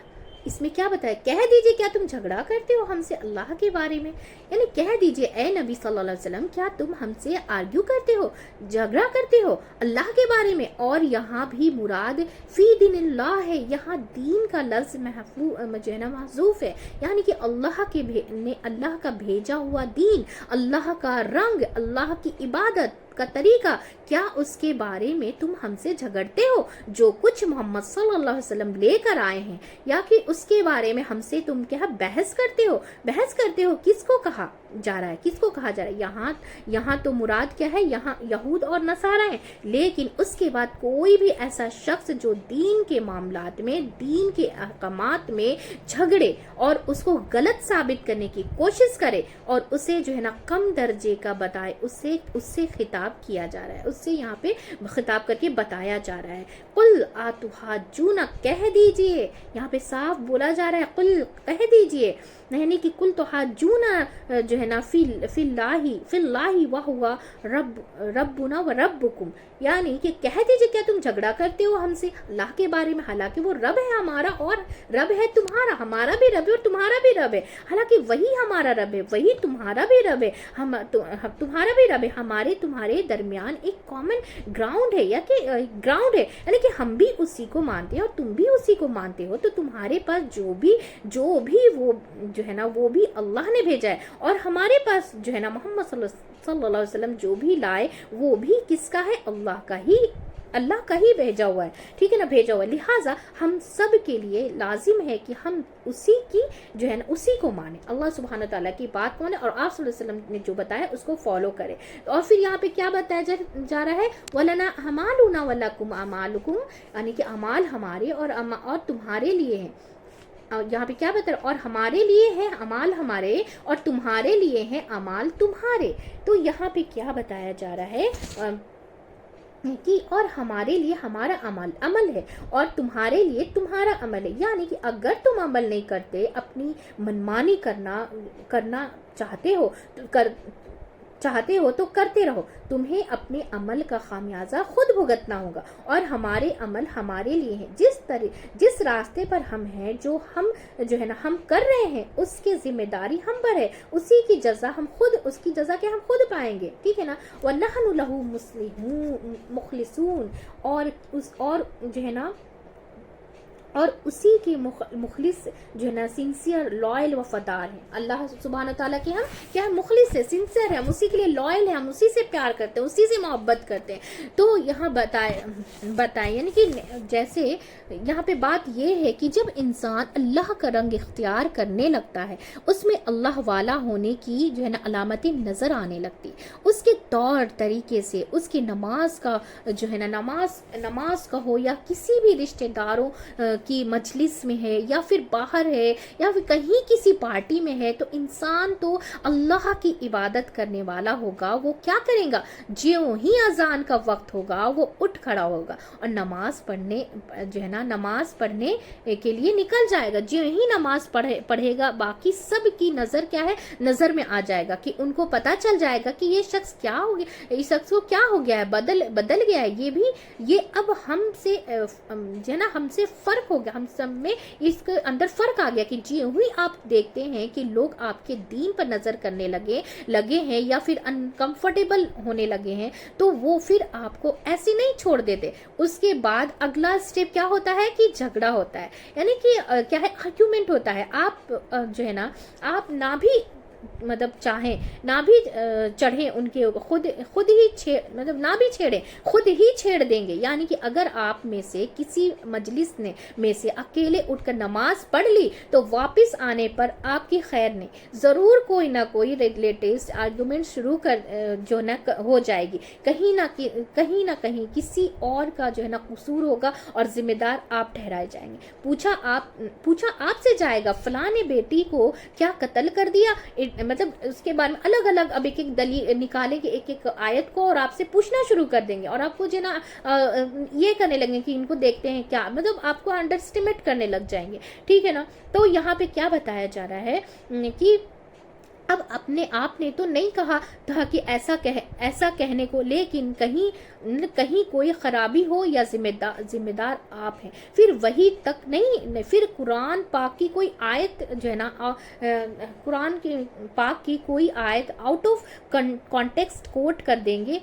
इसमें क्या बताया, कह दीजिए क्या तुम झगड़ा करते हो हमसे अल्लाह के बारे में, यानी कह दीजिए ए नबी सल्लल्लाहु अलैहि वसल्लम क्या तुम हमसे आर्ग्यू करते हो, झगड़ा करते हो अल्लाह के बारे में। और यहाँ भी मुराद फी दीनिल्लाह है, यहाँ दीन का लफ्ज़ महज़ूफ़ है, यानी कि अल्लाह का भेजा हुआ दीन, अल्लाह का रंग, अल्लाह की इबादत का तरीका, क्या उसके बारे में तुम हमसे झगड़ते हो, जो कुछ मोहम्मद सल्लल्लाहु अलैहि वसल्लम लेकर आए हैं, या कि उसके बारे में हमसे तुम क्या बहस करते हो। किसको कहा जा रहा है, किसको कहा जा रहा है, यहाँ तो मुराद क्या है, यहाँ यहूद और नसारा है, लेकिन उसके बाद कोई भी ऐसा शख्स जो दीन के मामलात में, दीन के अहकामात में झगड़े और उसको गलत साबित करने की कोशिश करे और उसे जो है ना कम दर्जे का बताए, उससे खिताब خطاب کیا جا رہا ہے، اس سے یہاں پہ خطاب کر کے بتایا جا رہا ہے. قل اتحاجون، کہہ دیجئے، یہاں پہ صاف بولا جا رہا ہے قل، کہہ دیجئے، یعنی کہ کل تحاجون جو ہے نا فی اللہ وہو ربنا و ربکم، یعنی کہ کہہ دیجئے کیا تم جھگڑا کرتے ہو ہم سے اللہ کے بارے میں، حالانکہ وہ رب ہے ہمارا اور رب ہے تمہارا، ہمارا بھی رب ہے اور تمہارا بھی رب ہے، حالانکہ وہی ہمارا رب ہے، وہی تمہارا بھی رب ہے، تمہارا بھی رب ہے، ہمارے تمہارے درمیان ایک کامن گراؤنڈ ہے، یا کہ گراؤنڈ ہے، یعنی کہ ہم بھی اسی کو مانتے ہیں اور تم بھی اسی کو مانتے ہو، تو تمہارے پاس جو بھی وہ جو ہے نا وہ بھی اللہ نے بھیجا ہے، اور ہمارے پاس جو ہے نا محمد صلی اللہ علیہ وسلم جو بھی لائے وہ بھی کس کا ہے، اللہ کا ہی بھیجا ہوا ہے، ٹھیک ہے نا، بھیجا ہوا ہے. لہٰذا ہم سب کے لیے لازم ہے کہ ہم اسی کی جو ہے نا اسی کو مانیں، اللہ سبحانہ تعالیٰ کی بات مانیں اور آپ صلی اللہ علیہ وسلم نے جو بتایا اس کو فالو کریں. اور پھر یہاں پہ کیا بتایا جا رہا ہے، وَلَنَا أَعْمَالُنَا وَلَكُمْ أَعْمَالُكُمْ، یعنی کہ اعمال ہمارے اور تمہارے لیے ہیں. یہاں پہ کیا بتا رہا ہے، اور ہمارے لیے ہے اعمال ہمارے اور تمہارے لیے ہیں اعمال تمہارے. تو یہاں پہ کیا بتایا جا رہا ہے کہ اور ہمارے لیے ہمارا عمل ہے اور تمہارے لیے تمہارا عمل ہے، یعنی کہ اگر تم عمل نہیں کرتے، اپنی منمانی کرنا چاہتے ہو تو کرتے رہو، تمہیں اپنے عمل کا خمیازہ خود بھگتنا ہوگا، اور ہمارے عمل ہمارے لیے ہیں، جس راستے پر ہم ہیں، جو ہے نا ہم کر رہے ہیں، اس کی ذمہ داری ہم پر ہے، اس کی جزا ہم خود پائیں گے، ٹھیک ہے نا. وَنَحْنُ لَهُ مُخْلِصُونَ، اور جو ہے نا اور اسی کے مخلص جو ہے نا سنسیئر، لائل، وفادار ہیں. اللہ سبحانہ تعالیٰ کے ہم کیا ہے، مخلص ہے، سنسیئر ہے، ہم اسی کے لیے لائل ہیں، ہم اسی سے پیار کرتے ہیں، اسی سے محبت کرتے ہیں. تو یہاں بتائیں یعنی کہ جیسے یہاں پہ بات یہ ہے کہ جب انسان اللہ کا رنگ اختیار کرنے لگتا ہے، اس میں اللہ والا ہونے کی جو ہے نا علامتیں نظر آنے لگتی، اس کے طور طریقے سے، اس کی نماز کا جو ہے نا نماز کا ہو، یا کسی بھی رشتہ داروں کی مجلس میں ہے، یا پھر باہر ہے، یا پھر کہیں کسی پارٹی میں ہے، تو انسان تو اللہ کی عبادت کرنے والا ہوگا. وہ کیا کرے گا، جو ہی اذان کا وقت ہوگا وہ اٹھ کھڑا ہوگا اور نماز پڑھنے کے لیے نکل جائے گا. جو ہی نماز پڑھے گا، باقی سب کی نظر کیا ہے، نظر میں آ جائے گا، کہ ان کو پتا چل جائے گا کہ یہ شخص کیا ہو گیا، اس شخص کو کیا ہو گیا ہے، بدل گیا ہے، یہ اب ہم سے جو ہے نا ہم سے فرق ہو گیا، ہم سب میں اس کے اندر فرق آ گیا. کہ جی ہوئی آپ دیکھتے ہیں کہ لوگ آپ کے دین پر نظر کرنے لگے ہیں، یا پھر انکمفرٹیبل ہونے لگے ہیں، تو وہ پھر آپ کو ایسے نہیں چھوڑ دیتے. اس کے بعد اگلا سٹیپ کیا ہوتا ہے کہ جھگڑا ہوتا ہے، یعنی کہ کیا ہے، آرگیومنٹ ہوتا ہے. آپ جو ہے نا آپ نہ بھی مطلب چاہیں، نہ بھی چڑھیں ان کے، خود ہی مطلب نہ بھی چھیڑیں، خود ہی چھیڑ دیں گے. یعنی کہ اگر آپ میں سے کسی مجلس میں سے اکیلے اٹھ کر نماز پڑھ لی، تو واپس آنے پر آپ کی خیر نہیں، ضرور کوئی نہ کوئی ریلیٹیوز آرگومنٹ شروع جو نہ ہو جائے گی، کہیں نہ کہیں کسی اور کا جو ہے نا قصور ہوگا اور ذمہ دار آپ ٹھہرائے جائیں گے. پوچھا آپ سے جائے گا، فلاں نے بیٹی کو کیا قتل کر دیا، مطلب اس کے بارے میں الگ الگ اب ایک دلیل نکالیں گے، ایک آیت کو، اور آپ سے پوچھنا شروع کر دیں گے، اور آپ کو جو نا یہ کرنے لگیں کہ ان کو دیکھتے ہیں کیا، مطلب آپ کو انڈر اسٹیمیٹ کرنے لگ جائیں گے، ٹھیک ہے نا. تو یہاں پہ کیا بتایا جا رہا ہے کہ اب اپنے آپ نے تو نہیں کہا تھا کہ ایسا کہنے کو، لیکن کہیں کوئی خرابی ہو یا ذمہ دار آپ ہیں. پھر وہی تک نہیں، پھر قرآن پاک کی کوئی آیت جو ہے نا قرآن کے پاک کی کوئی آیت آؤٹ آف کانٹیکسٹ کوٹ کر دیں گے،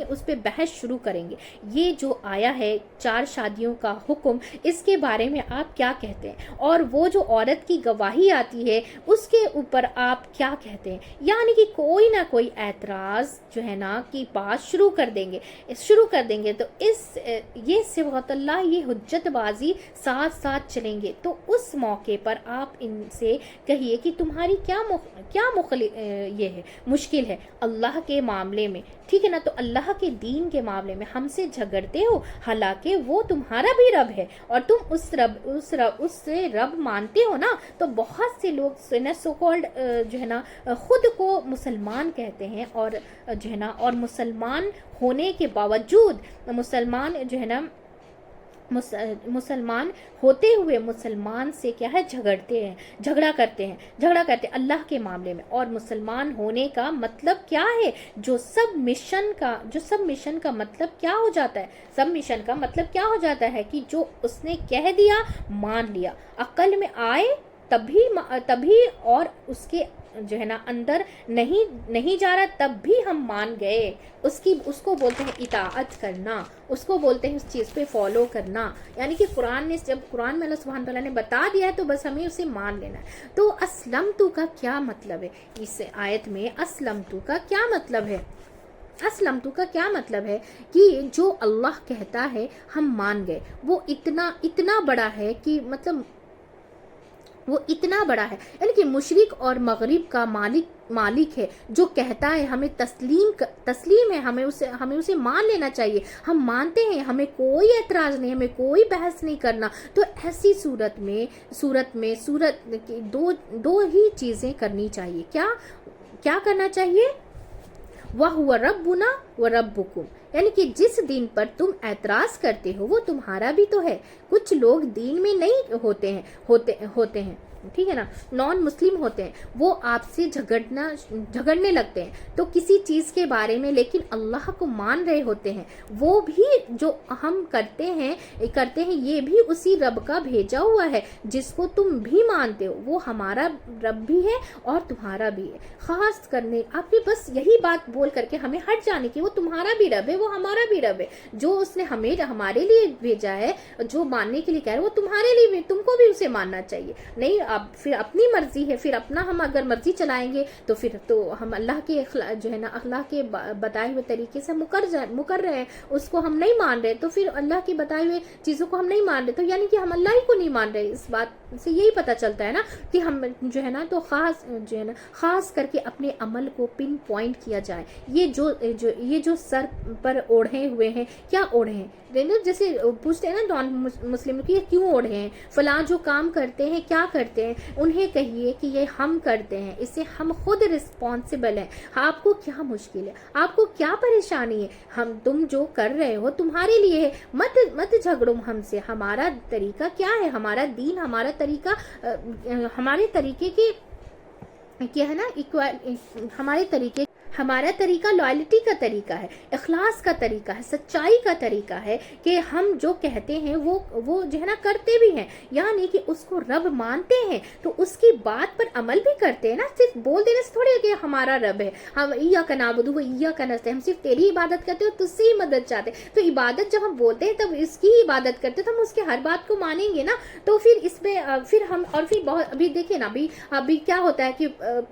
اس پہ بحث شروع کریں گے. یہ جو آیا ہے 4 شادیوں کا حکم، اس کے بارے میں آپ کیا کہتے ہیں، اور وہ جو عورت کی گواہی آتی ہے اس کے اوپر آپ کیا کہتے ہیں. یعنی کہ کوئی نہ کوئی اعتراض جو ہے نا کی بات شروع کر دیں گے. تو یہ صبغت اللہ، یہ حجت بازی ساتھ چلیں گے. تو اس موقع پر آپ ان سے کہیے کہ تمہاری کیا یہ ہے، مشکل ہے اللہ کے معاملے میں، ٹھیک ہے نا. تو اللہ کے دین کے معاملے میں ہم سے جھگڑتے ہو، حالانکہ وہ تمہارا بھی رب ہے اور تم اس سے رب مانتے ہو نا. تو بہت سے لوگ سو کالڈ جو ہے نا نا خود کو مسلمان کہتے ہیں اور جو ہے نا اور مسلمان ہونے کے باوجود مسلمان جو ہے نا مسلمان ہوتے ہوئے مسلمان سے کیا ہے جھگڑا کرتے ہیں اللہ کے معاملے میں. اور مسلمان ہونے کا مطلب کیا ہے؟ جو سب مشن کا مطلب کیا ہو جاتا ہے؟ سب مشن کا مطلب کیا ہو جاتا ہے کہ جو اس نے کہہ دیا مان لیا، عقل میں آئے تبھی اور اس کے جو ہے نا اندر نہیں جا رہا تب بھی ہم مان گئے. اس کو بولتے ہیں اطاعت کرنا، اس کو بولتے ہیں اس چیز پہ فالو کرنا. یعنی کہ جب قرآن میں اللہ سبحانہ تعالیٰ نے بتا دیا ہے تو بس ہمیں اسے مان لینا ہے. تو اسلمتو کا کیا مطلب ہے؟ اس آیت میں اسلمتو کا کیا مطلب ہے؟ اسلمتو کا کیا مطلب ہے کہ جو اللہ کہتا ہے ہم مان گئے. وہ اتنا بڑا ہے کہ مطلب وہ اتنا بڑا ہے، یعنی کہ مشرق اور مغرب کا مالک ہے، جو کہتا ہے ہمیں تسلیم ہے، ہمیں اسے مان لینا چاہیے. ہم مانتے ہیں، ہمیں کوئی اعتراض نہیں، ہمیں کوئی بحث نہیں کرنا. تو ایسی صورت میں دو ہی چیزیں کرنی چاہیے. کیا کرنا چاہیے؟ وَهُوَ رَبُّنَا وَرَبُّكُمْ، یعنی کہ جس دین پر تم اعتراض کرتے ہو وہ تمہارا بھی تو ہے. کچھ لوگ دین میں نہیں ہوتے ہیں ٹھیک ہے نا، نان مسلم ہوتے ہیں، وہ آپ سے جھگڑنے لگتے ہیں تو کسی چیز کے بارے میں، لیکن اللہ کو مان رہے ہوتے ہیں. وہ بھی جو ہم کرتے ہیں یہ بھی اسی رب کا بھیجا ہوا ہے جس کو تم بھی مانتے ہو. وہ ہمارا رب بھی ہے اور تمہارا بھی ہے. خاص کرنے آپ نے بس یہی بات بول کر کے ہمیں ہٹ جانے کی، وہ تمہارا بھی رب ہے، وہ ہمارا بھی رب ہے. جو اس نے ہمارے لیے بھیجا ہے، جو ماننے کے لیے کہہ رہے وہ تمہارے لیے بھی، تم کو بھی اسے ماننا چاہیے. نہیں اب پھر اپنی مرضی ہے، پھر اپنا ہم اگر مرضی چلائیں گے تو پھر تو ہم اللہ کے جو ہے نا اللہ کے بتائے ہوئے طریقے سے مکر رہے ہیں، اس کو ہم نہیں مان رہے. تو پھر اللہ کی بتائے ہوئے چیزوں کو ہم نہیں مان رہے تو یعنی کہ ہم اللہ ہی کو نہیں مان رہے. اس بات سے یہی پتہ چلتا ہے نا کہ ہم جو ہے نا تو خاص کر کے اپنے عمل کو پن پوائنٹ کیا جائے. یہ جو سر پر اوڑھے ہوئے ہیں، کیا اوڑھے ہیں؟ جیسے پوچھتے ہیں نا نان مسلم کہ کیوں اوڑھے ہیں، فلاں جو کام کرتے ہیں کیا کرتے ہیں، انہیں کہیے کہ یہ ہم کرتے ہیں، اس سے ہم خود رسپانسبل ہیں. آپ کو کیا مشکل ہے، آپ کو کیا پریشانی ہے، تم جو کر رہے ہو تمہارے لیے ہے. مت جھگڑو ہم سے. ہمارا طریقہ کیا ہے، ہمارا دین، ہمارا طریقہ، ہمارے طریقے کی کیا ہے نا ہمارا طریقہ لائلٹی کا طریقہ ہے، اخلاص کا طریقہ ہے، سچائی کا طریقہ ہے کہ ہم جو کہتے ہیں وہ جو ہے نا کرتے بھی ہیں. یعنی کہ اس کو رب مانتے ہیں تو اس کی بات پر عمل بھی کرتے ہیں نا. صرف بول دینے سے تھوڑی کہ ہمارا رب ہے، ہم ایاک نعبد و ایاک نستعین، ہم صرف تیری عبادت کرتے ہیں، تجھ سے ہی مدد چاہتے ہیں. تو عبادت جب ہم بولتے ہیں تب اس کی ہی عبادت کرتے ہیں، تو ہم اس کے ہر بات کو مانیں گے نا. تو پھر اس میں پھر ہم اور پھر بہت ابھی دیکھیں نا ابھی کیا ہوتا ہے کہ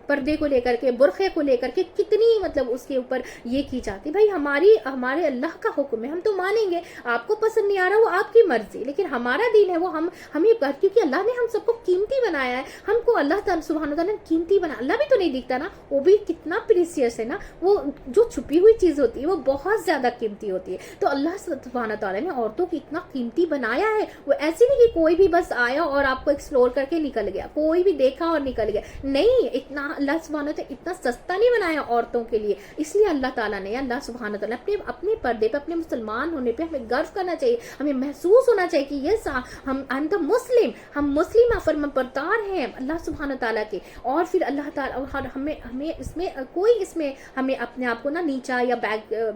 پردے کو لے کر کے، برقعے کو لے کر کے کتنی مطلب اس کے اوپر یہ کی جاتی. بھائی ہمارے اللہ کا حکم ہے، ہم تو مانیں گے. آپ کو پسند نہیں آ رہا وہ آپ کی مرضی، لیکن ہمارا دین ہے وہ ہمیں کیونکہ اللہ نے ہم سب کو قیمتی بنایا ہے. ہم کو اللہ تعالیٰ سبحانہ تعالیٰ نے قیمتی بنا. اللہ بھی تو نہیں دکھتا نا، وہ بھی کتنا پریسیس ہے نا. وہ جو چھپی ہوئی چیز ہوتی ہے وہ بہت زیادہ قیمتی ہوتی ہے. تو اللہ سبحانہ تعالیٰ نے عورتوں کو اتنا قیمتی بنایا ہے. وہ ایسی نہیں کہ کوئی بھی بس آیا اور آپ کو ایکسپلور کر کے نکل گیا، کوئی بھی دیکھا اور نکل گیا. نہیں، اتنا اللہ سبحانہ تعالیٰ اتنا سستا نہیں بنایا عورتوں کے لیے. اس لیے اللہ تعالیٰ نے، اللہ سبحانہ تعالیٰ اپنے پردے پہ، اپنے مسلمان ہونے پہ ہمیں گرو کرنا چاہیے. ہمیں محسوس ہونا چاہیے کہ یہ ہم مسلم فرمان بردار ہیں اللہ سبحانہ تعالیٰ کے. اور پھر اللہ تعالیٰ ہمیں اس میں ہمیں اپنے آپ کو نا نیچا یا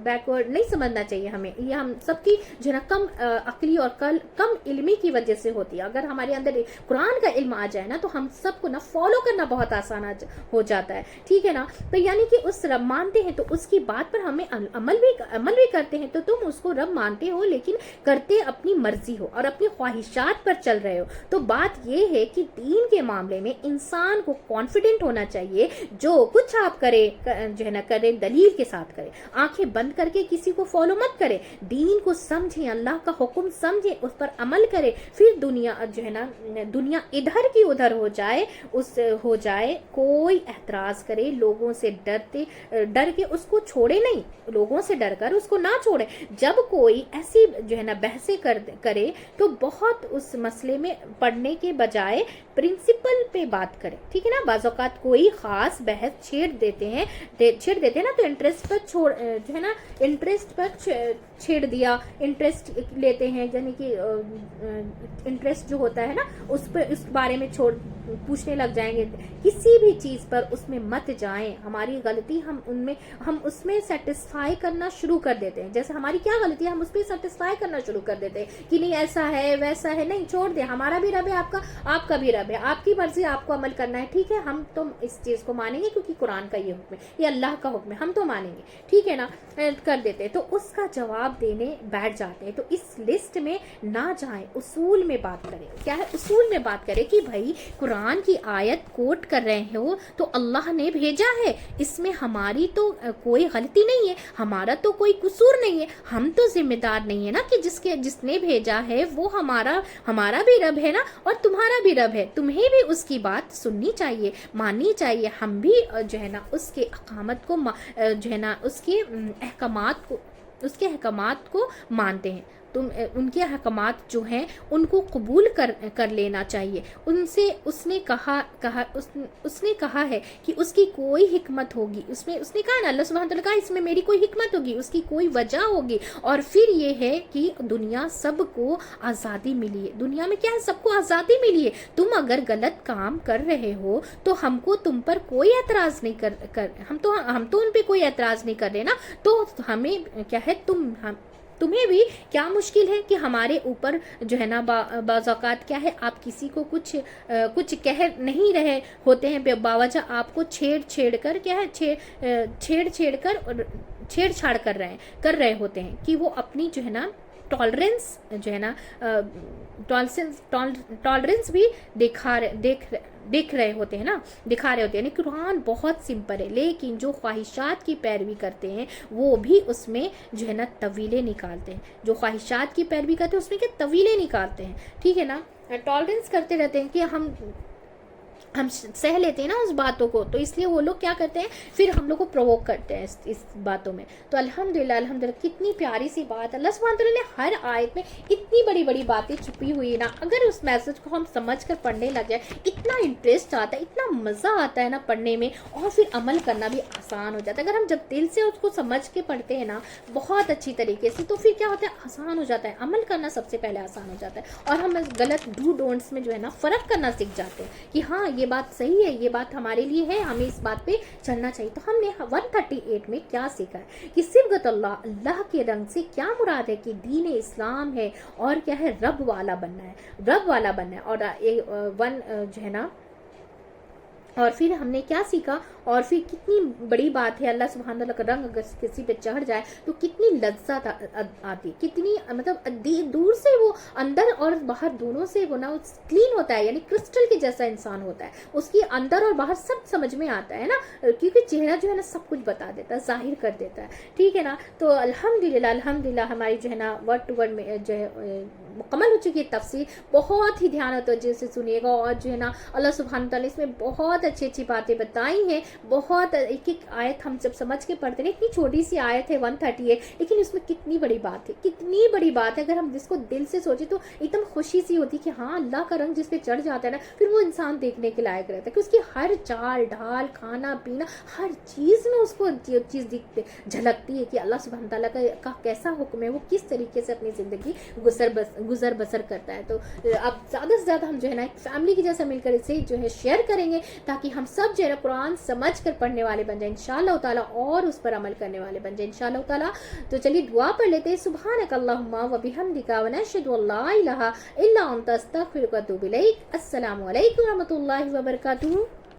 بیکورڈ نہیں سمجھنا چاہیے. یہ ہم سب کی جو ہے نا کم عقلی اور کم علمی کی وجہ سے ہوتی ہے. اگر ہمارے اندر قرآن کا علم آ جائے نا تو ہم سب کو نا فالو کرنا بہت آسان ہو جاتا ہے. ٹھیک ہے نا. تو یعنی کہ اس رب مانتے ہیں تو اس کی بات پر ہمیں عمل بھی کرتے ہیں. تو تم اس کو رب مانتے ہو لیکن کرتے اپنی مرضی ہو اور اپنی خواہشات پر چل رہے ہو. تو بات یہ ہے کہ دین کے معاملے میں انسان کو کانفیڈنٹ ہونا چاہیے. جو کچھ آپ کرے جو ہے نا کرے دلیل کے ساتھ کرے، آنکھیں بند کر کے کسی کو فالو مت کرے. دین کو سمجھیں، اللہ کا حکم سمجھیں، اس پر عمل کرے. پھر دنیا جو ہے نا دنیا ادھر کی ادھر ہو جائے کوئی اعتراض کرے، لوگوں سے डर के उसको छोड़े नहीं, लोगों से डर कर उसको ना छोड़े। जब कोई ऐसी जो है ना बहसें करे तो बहुत उस मसले में पढ़ने के बजाय प्रिंसिपल पे बात करें, ठीक है ना। बाज़ औक़ात कोई ख़ास बहस छेड़ देते हैं ना, तो इंटरेस्ट पर जो है ना इंटरेस्ट पर छेड़ दिया, इंटरेस्ट लेते हैं, यानी कि इंटरेस्ट जो होता है ना उस पर, उस बारे में पूछने लग जाएंगे। किसी भी चीज़ पर उसमें मत जाएं। हमारी गलती हम उसमें सेटिस्फाई करना शुरू कर देते हैं। जैसे हमारी क्या गलती है, हम उस पर सेटिस्फाई करना शुरू कर देते हैं कि नहीं ऐसा है वैसा है। नहीं, छोड़ दे, हमारा भी रब है, आपका भी रब है, आपकी मर्जी, आपको अमल करना है, ठीक है। हम तो इस चीज़ को मानेंगे क्योंकि कुरान का ये हुक्म है, ये अल्लाह का हुक्म है, हम तो मानेंगे, ठीक है ना, कर देते हैं। तो उसका जवाब देने बैठ जाते हैं। तो इस लिस्ट में ना जाएं, उसूल में बात करें। क्या है, उसूल में बात करें कि भाई कुरान की आयत कोट कर रहे हो तो अल्लाह ने भेजा है, इसमें हमारी तो कोई गलती नहीं है, हमारा तो कोई कसूर नहीं है, हम तो जिम्मेदार नहीं है ना कि जिसने भेजा है वो हमारा भी रब है ना और तुम्हारा भी रब है, तुम्हें भी उसकी बात सुननी चाहिए, माननी चाहिए। हम भी जो है ना उसके अकामत को जो है ना उसके अहकामात को मानते हैं। उनके अहकामात जो हैं उनको कबूल कर लेना चाहिए। उसने कहा है कि उसकी कोई हिकमत होगी, उसने कहा ना, अल्लाह सुब्हानहू तआला कहा इसमें मेरी कोई हिकमत होगी, उसकी कोई वजह होगी। और फिर ये है कि दुनिया सबको आज़ादी मिली है। दुनिया में क्या है, सबको आज़ादी मिली है। तुम अगर गलत काम कर रहे हो तो हमको तुम पर कोई एतराज़ नहीं कर हम तो उन पे कोई एतराज़ नहीं कर रहे ना। तो हमें क्या है, तुम्हें भी क्या मुश्किल है कि हमारे ऊपर जो है ना बाज़ औक़ात क्या है, आप किसी को कुछ कह नहीं रहे होते हैं, बावजह आपको छेड़छाड़ कर रहे होते हैं कि वो अपनी जो है ना टॉलरेंस जो है ना टॉलरेंस भी दिखा रहे होते हैं। यानी कुरान बहुत सिंपल है, लेकिन जो ख्वाहिशात की पैरवी करते हैं वो भी उसमें जो है ना तवीले निकालते हैं। जो ख्वाहिशात की पैरवी करते हैं उसमें क्या तवीले निकालते हैं, ठीक है ना। टॉलरेंस करते रहते हैं कि हम सह लेते हैं ना उस बातों को, तो इसलिए वो लोग क्या करते हैं, फिर हम लोग को प्रोवोक करते हैं इस बातों में। तो अल्हम्दुलिल्लाह कितनी प्यारी सी बात, अल्लाह सुब्हानहू तआला ने हर आयत में इतनी बड़ी बड़ी बातें छुपी हुई है ना। अगर उस मैसेज को हम समझ कर पढ़ने लग जाए, इतना इंटरेस्ट आता है, इतना मज़ा आता है ना पढ़ने में, और फिर अमल करना भी आसान हो जाता है। अगर हम जब दिल से उसको समझ के पढ़ते हैं ना बहुत अच्छी तरीके से, तो फिर क्या होता है, आसान हो जाता है, अमल करना सबसे पहले आसान हो जाता है। और हम गलत डू डोंट्स में जो है ना फ़र्क करना सीख जाते हैं कि हाँ ये बात सही है, ये बात हमारे लिए है, हमें इस बात पे चलना चाहिए। तो हमने 138 में क्या सीखा है कि सिबगत अल्लाह के रंग से क्या मुराद है कि दीन इस्लाम है और क्या है, रब वाला बनना है। और जो है ना, और फिर हमने क्या सीखा, और फिर कितनी बड़ी बात है, अल्लाह सुब्हानहू तआला का रंग अगर किसी पे चढ़ जाए तो कितनी लज्जत आती, कितनी मतलब दूर से वो अंदर और बाहर दोनों से वो ना क्लीन होता है, यानी क्रिस्टल के जैसा इंसान होता है, उसकी अंदर और बाहर सब समझ में आता है ना, क्योंकि चेहरा जो है ना सब कुछ बता देता है, जाहिर कर देता है, ठीक है ना। तो अल्हम्दुलिल्लाह हमारी जो है ना वर्ड टू वर्ड में जो है मुकम्मल हो चुकी है तफसीर। बहुत ही ध्यान तवज्जो से सुनिएगा, और जो है ना अल्लाह सुब्हानहू तआला इसमें बहुत अच्छी बातें बताई हैं। बहुत एक आयत हम जब समझ के पढ़ते हैं, इतनी छोटी सी आयत है 138, लेकिन इसमें कितनी बड़ी बात है, कितनी बड़ी बात है। अगर हम जिसको दिल से सोचे तो एकदम खुशी सी होती कि हाँ अल्लाह का रंग जिस पे चढ़ जाता है ना, फिर वो इंसान देखने के लायक रहता है कि उसकी हर चाल ढाल, खाना पीना, हर चीज़ में उसको ये चीज़ झलकती है कि अल्लाह सुब्हानहू तआला का कैसा हुक्म है, वो किस तरीके से अपनी ज़िंदगी गुजर बसर करता है। तो अब ज़्यादा से ज़्यादा हम जो है ना एक फैमिली की जैसा मिलकर इसे जो है शेयर करेंगे, ताकि हम सब जो है ना कुरान समझ कर पढ़ने वाले बन जाए इंशाअल्लाह ताला, और उस पर अमल करने वाले बन जाए इंशाअल्लाह ताला। तो चलिए दुआ पढ़ लेते हैं। सुब्हानक अल्लाहुम्मा व बिहम्दिका व नशहदु अल्ला इलाहा इल्ला अंता अस्तगफिरुका व अतूबु इलैक। अस्सलामु अलैकुम व रहमतुल्लाहि व बरकातुहू।